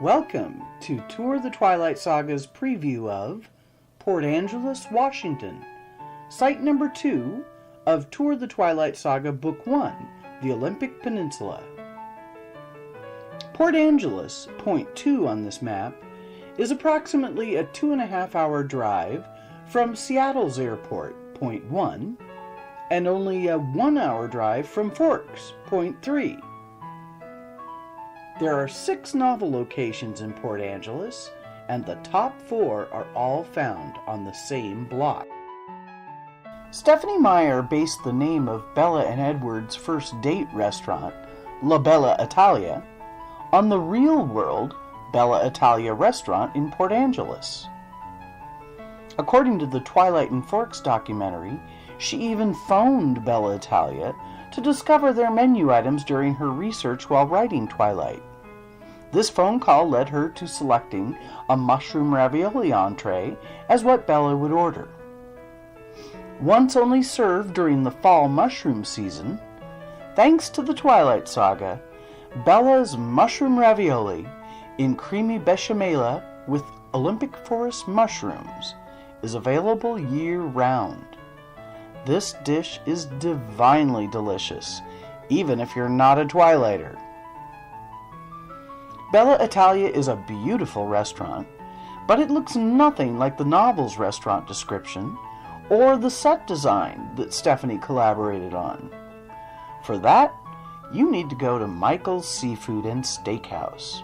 Welcome to Tour the Twilight Saga's preview of Port Angeles, Washington, site number 2 of Tour the Twilight Saga Book 1, The Olympic Peninsula. Port Angeles, point 2 on this map, is approximately a 2.5-hour drive from Seattle's airport, point 1, and only a 1-hour drive from Forks, point 3. There are 6 novel locations in Port Angeles, and the top 4 are all found on the same block. Stephenie Meyer based the name of Bella and Edward's first date restaurant, La Bella Italia, on the real-world Bella Italia restaurant in Port Angeles. According to the Twilight and Forks documentary, she even phoned Bella Italia to discover their menu items during her research while writing Twilight. This phone call led her to selecting a mushroom ravioli entree as what Bella would order. Once only served during the fall mushroom season, thanks to the Twilight Saga, Bella's mushroom ravioli in creamy bechamel with Olympic forest mushrooms is available year-round. This dish is divinely delicious, even if you're not a Twilighter. Bella Italia is a beautiful restaurant, but it looks nothing like the novel's restaurant description or the set design that Stephenie collaborated on. For that, you need to go to Michael's Seafood and Steakhouse.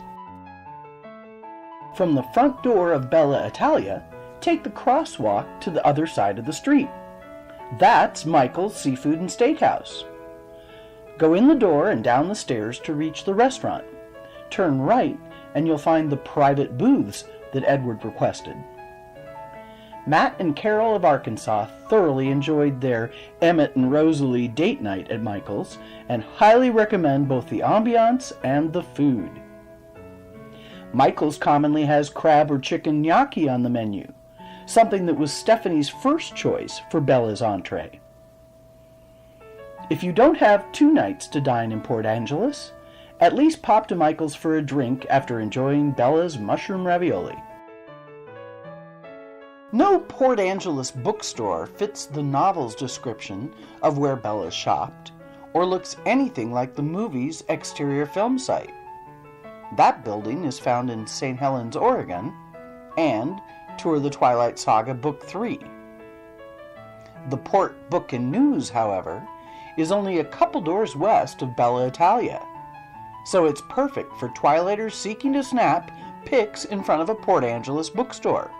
From the front door of Bella Italia, take the crosswalk to the other side of the street. That's Michael's Seafood and Steakhouse. Go in the door and down the stairs to reach the restaurant. Turn right and you'll find the private booths that Edward requested. Matt and Carol of Arkansas thoroughly enjoyed their Emmett and Rosalie date night at Michael's and highly recommend both the ambiance and the food. Michael's commonly has crab or chicken gnocchi on the menu, something that was Stephenie's first choice for Bella's entree. If you don't have 2 nights to dine in Port Angeles, at least pop to Michael's for a drink after enjoying Bella's mushroom ravioli. No Port Angeles bookstore fits the novel's description of where Bella shopped, or looks anything like the movie's exterior film site. That building is found in St. Helens, Oregon, and Tour the Twilight Saga Book 3. The Port Book and News, however, is only a couple doors west of Bella Italia, so it's perfect for Twilighters seeking to snap pics in front of a Port Angeles bookstore.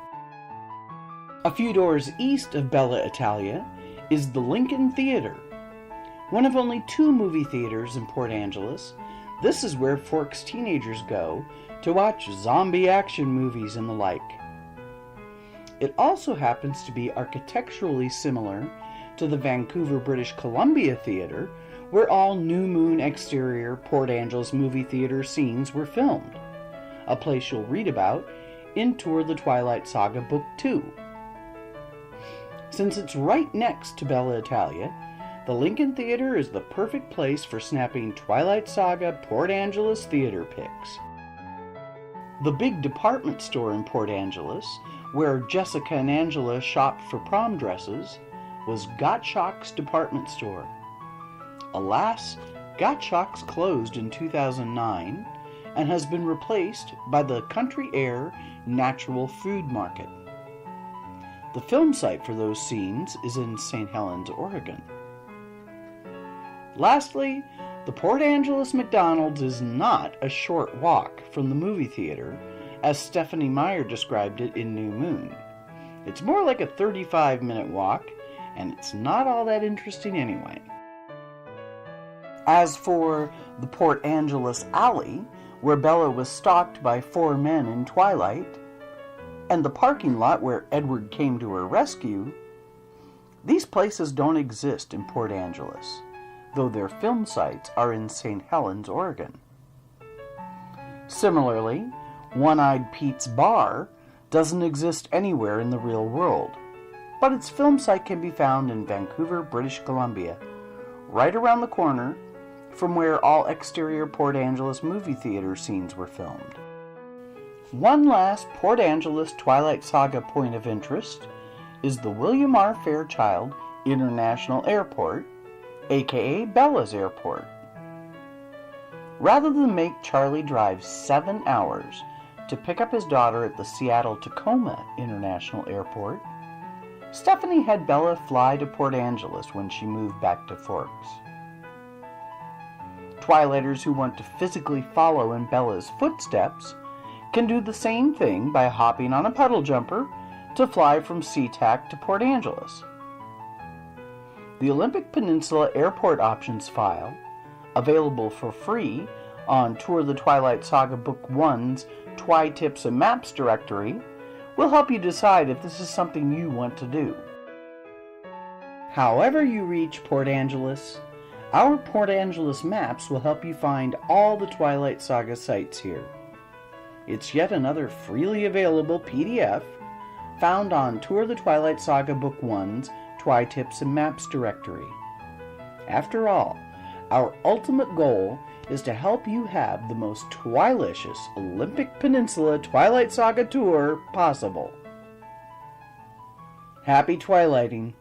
A few doors east of Bella Italia is the Lincoln Theater. One of only 2 movie theaters in Port Angeles, this is where Forks teenagers go to watch zombie action movies and the like. It also happens to be architecturally similar to the Vancouver, British Columbia Theatre, where all New Moon exterior Port Angeles movie theater scenes were filmed, a place you'll read about in Tour the Twilight Saga Book 2. Since it's right next to Bella Italia, the Lincoln Theater is the perfect place for snapping Twilight Saga Port Angeles theater pics. The big department store in Port Angeles, where Jessica and Angela shopped for prom dresses, was Gottschalk's department store. Alas, Gottschalk's closed in 2009 and has been replaced by the Country Air Natural Food Market. The film site for those scenes is in St. Helens, Oregon. Lastly, the Port Angeles McDonald's is not a short walk from the movie theater, as Stephenie Meyer described it in New Moon. It's more like a 35-minute walk, and it's not all that interesting anyway. As for the Port Angeles Alley, where Bella was stalked by 4 men in Twilight, and the parking lot where Edward came to her rescue, these places don't exist in Port Angeles, though their film sites are in St. Helens, Oregon. Similarly, One-Eyed Pete's Bar doesn't exist anywhere in the real world, but its film site can be found in Vancouver, British Columbia, right around the corner from where all exterior Port Angeles movie theater scenes were filmed. One last Port Angeles Twilight Saga point of interest is the William R. Fairchild International Airport, aka Bella's Airport. Rather than make Charlie drive 7 hours to pick up his daughter at the Seattle-Tacoma International Airport, Stephanie had Bella fly to Port Angeles when she moved back to Forks. Twilighters who want to physically follow in Bella's footsteps can do the same thing by hopping on a puddle jumper to fly from SeaTac to Port Angeles. The Olympic Peninsula Airport Options file, available for free on Tour the Twilight Saga Book 1's Twi Tips and Maps directory, will help you decide if this is something you want to do. However you reach Port Angeles, our Port Angeles maps will help you find all the Twilight Saga sites here. It's yet another freely available PDF found on Tour the Twilight Saga Book 1's Twi Tips and Maps directory. After all, our ultimate goal is to help you have the most twilicious Olympic Peninsula Twilight Saga tour possible. Happy twilighting!